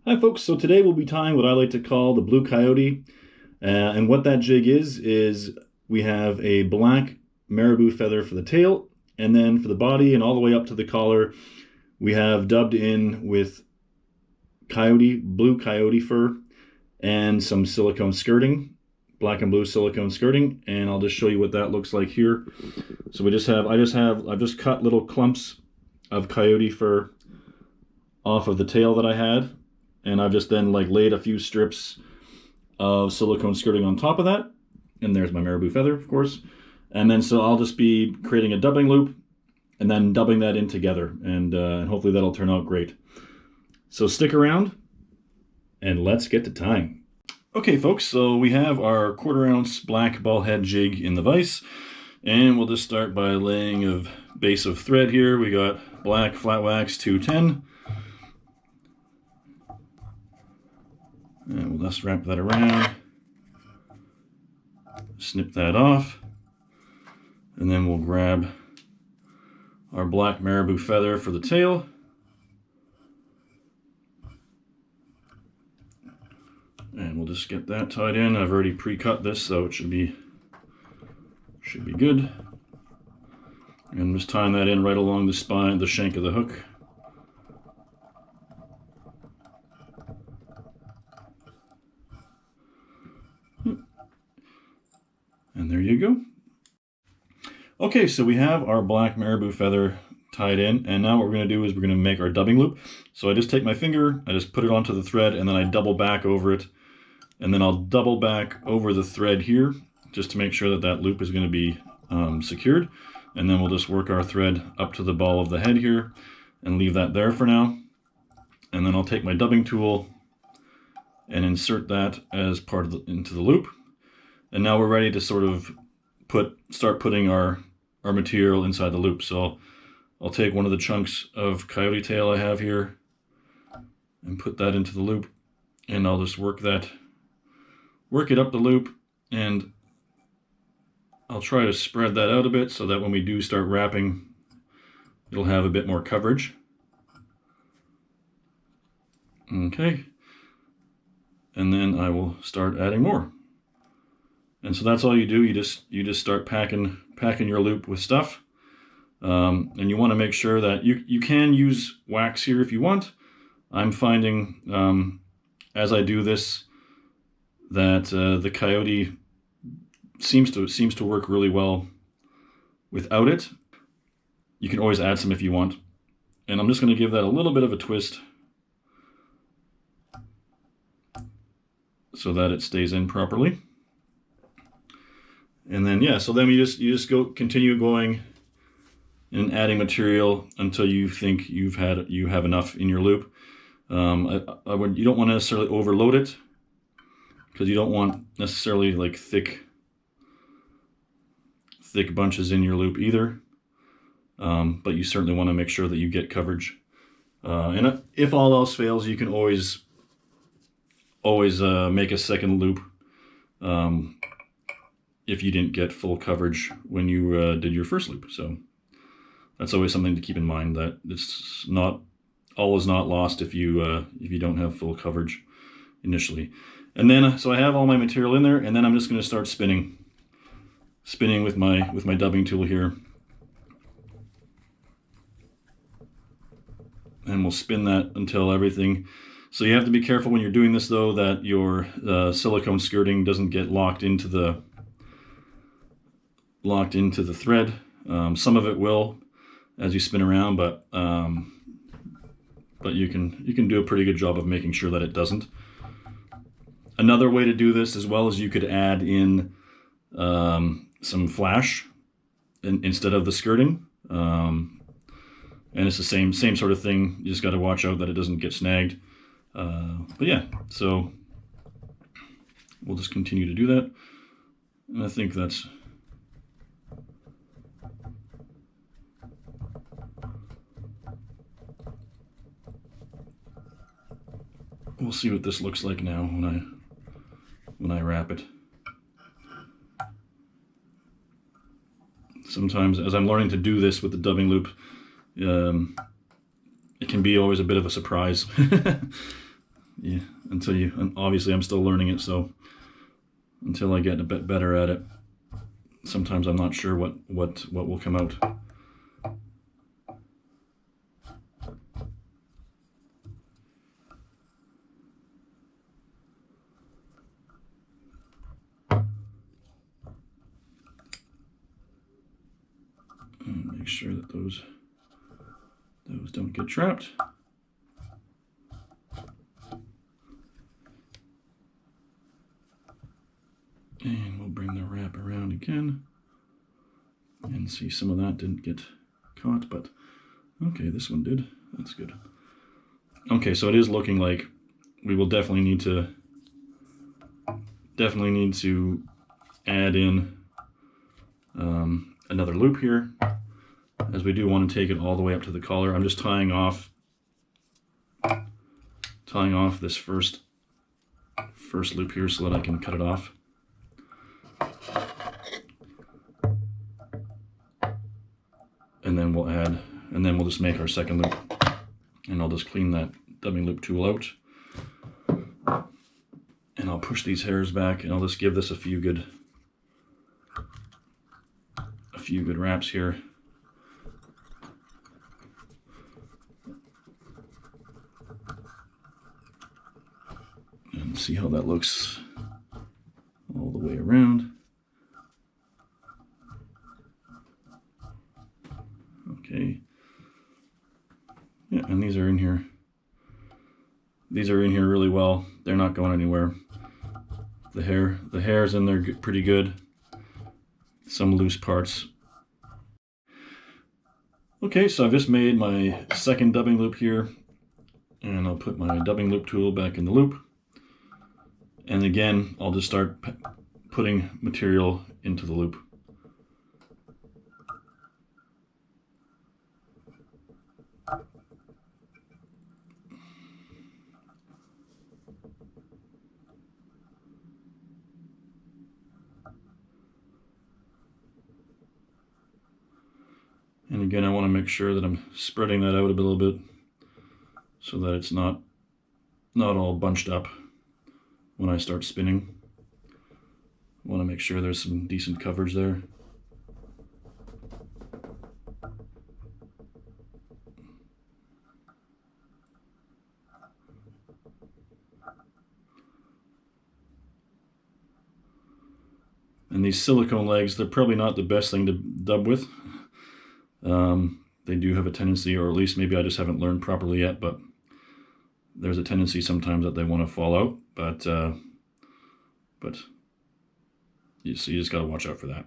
Hi folks, so today we'll be tying what I like to call the blue coyote. And what that jig is we have a black marabou feather for the tail, and then for the body and all the way up to the collar, we have dubbed in with blue coyote fur and some silicone skirting, black and blue silicone skirting, and I'll just show you what that looks like here. So I've just cut little clumps of coyote fur off of the tail that I had. And I've just then laid a few strips of silicone skirting on top of that. And there's my marabou feather, of course. And then so I'll just be creating a dubbing loop and then dubbing that in together. And hopefully that'll turn out great. So stick around and let's get to tying. Okay, folks, so we have our 1/4 ounce black ball head jig in the vise. And we'll just start by laying a base of thread here. We got black flat wax 210. And we'll just wrap that around, snip that off, and then we'll grab our black marabou feather for the tail. And we'll just get that tied in. I've already pre-cut this, so it should be good. And I'm just tying that in right along the spine, the shank of the hook. And there you go. Okay, so we have our black marabou feather tied in, and now what we're going to do is we're going to make our dubbing loop. So I just take my finger, I just put it onto the thread, and then I double back over it, and then I'll double back over the thread here just to make sure that that loop is going to be secured. And then we'll just work our thread up to the ball of the head here and leave that there for now. And then I'll take my dubbing tool and insert that as part of into the loop. And now we're ready to sort of start putting our material inside the loop. So I'll take one of the chunks of coyote tail I have here and put that into the loop. And I'll just work it up the loop, and I'll try to spread that out a bit so that when we do start wrapping, it'll have a bit more coverage. Okay. And then I will start adding more. And so that's all you do. You just start packing your loop with stuff, and you want to make sure that you can use wax here if you want. I'm finding as I do this that the coyote seems to work really well without it. You can always add some if you want, and I'm just going to give that a little bit of a twist so that it stays in properly. And then so then you just continue going and adding material until you think you have enough in your loop. You don't want to necessarily overload it, because you don't want necessarily thick bunches in your loop either. But you certainly want to make sure that you get coverage. And if all else fails, you can always make a second loop. If you didn't get full coverage when you did your first loop. So that's always something to keep in mind, that it's all is not lost if you don't have full coverage initially. And then so I have all my material in there, and then I'm just going to start spinning with my dubbing tool here. And we'll spin that until everything. So you have to be careful when you're doing this, though, that your silicone skirting doesn't get locked into the thread. Some of it will as you spin around, but you can do a pretty good job of making sure that it doesn't. Another way to do this as well is you could add in some flash instead of the skirting, and it's the same sort of thing. You just got to watch out that it doesn't get snagged. But yeah, so we'll just continue to do that, and I think that's. We'll see what this looks like now when I wrap it. Sometimes, as I'm learning to do this with the dubbing loop, it can be always a bit of a surprise. yeah, and obviously I'm still learning it, so until I get a bit better at it, sometimes I'm not sure what will come out. And make sure that those don't get trapped. And we'll bring the wrap around again and see some of that didn't get caught, but okay, this one did. That's good. Okay, so it is looking like we will definitely need to add in another loop here, as we do want to take it all the way up to the collar. I'm just tying off this first loop here so that I can cut it off. And then we'll just make our second loop. And I'll just clean that dubbing loop tool out. And I'll push these hairs back, and I'll just give this a few good wraps here. And see how that looks all the way around. Okay. Yeah, and these are in here. These are in here really well. They're not going anywhere. The hair's in there pretty good. Some loose parts. Okay, so I've just made my second dubbing loop here, and I'll put my dubbing loop tool back in the loop. And again, I'll just start putting material into the loop. And again, I want to make sure that I'm spreading that out a little bit so that it's not all bunched up when I start spinning. I want to make sure there's some decent coverage there. And these silicone legs, they're probably not the best thing to dub with. They do have a tendency, or at least maybe I just haven't learned properly yet, but there's a tendency sometimes that they want to fall out. But you just got to watch out for that.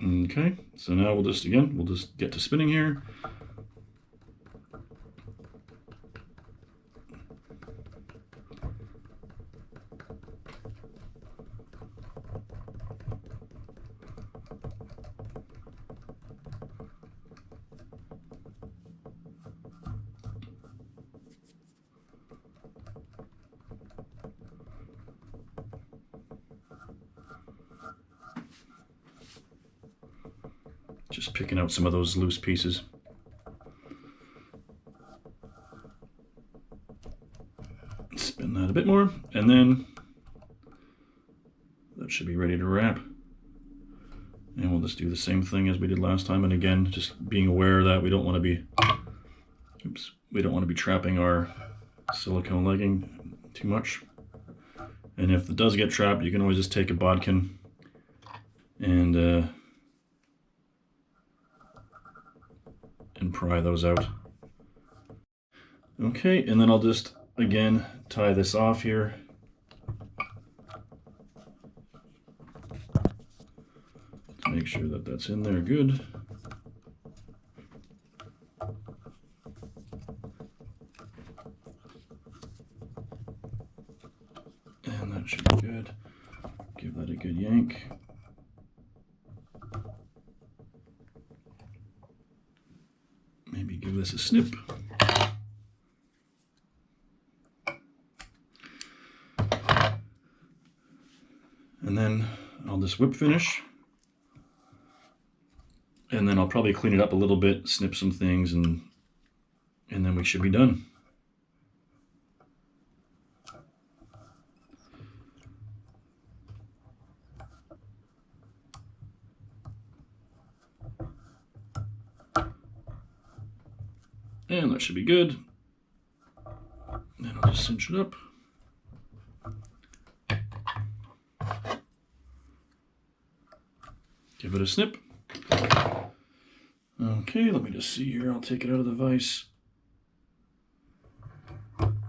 Okay, so now we'll just get to spinning here. Just picking out some of those loose pieces. Spin that a bit more, and then that should be ready to wrap. And we'll just do the same thing as we did last time. And again, just being aware that we don't want to be trapping our silicone legging too much. And if it does get trapped, you can always just take a bodkin and pry those out. Okay, and then I'll just again tie this off here. To make sure that that's in there good. And that should be good. Give that a good yank. Maybe give this a snip. And then I'll just whip finish. And then I'll probably clean it up a little bit, snip some things, and then we should be done. And that should be good. Then I'll just cinch it up. Give it a snip. Okay, let me just see here. I'll take it out of the vise.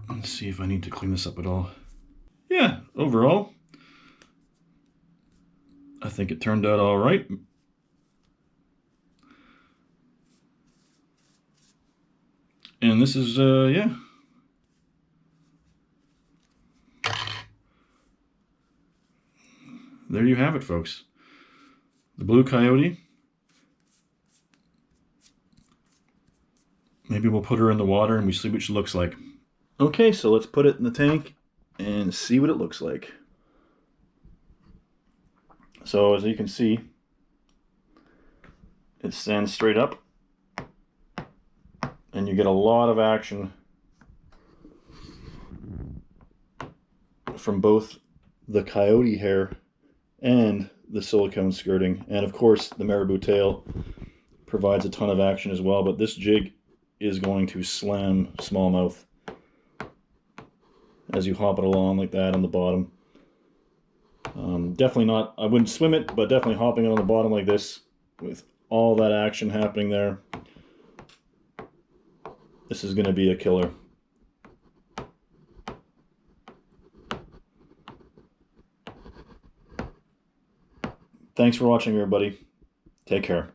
Let's see if I need to clean this up at all. Yeah, overall, I think it turned out all right. And this is, yeah. There you have it, folks. The Blue Coyote. Maybe we'll put her in the water and we see what she looks like. Okay, so let's put it in the tank and see what it looks like. So as you can see, it stands straight up and you get a lot of action from both the coyote hair and the silicone skirting. And of course the marabou tail provides a ton of action as well, but this jig is going to slam smallmouth as you hop it along like that on the bottom. Definitely not, I wouldn't swim it, but definitely hopping it on the bottom like this with all that action happening there. This is going to be a killer. Thanks for watching, everybody. Take care.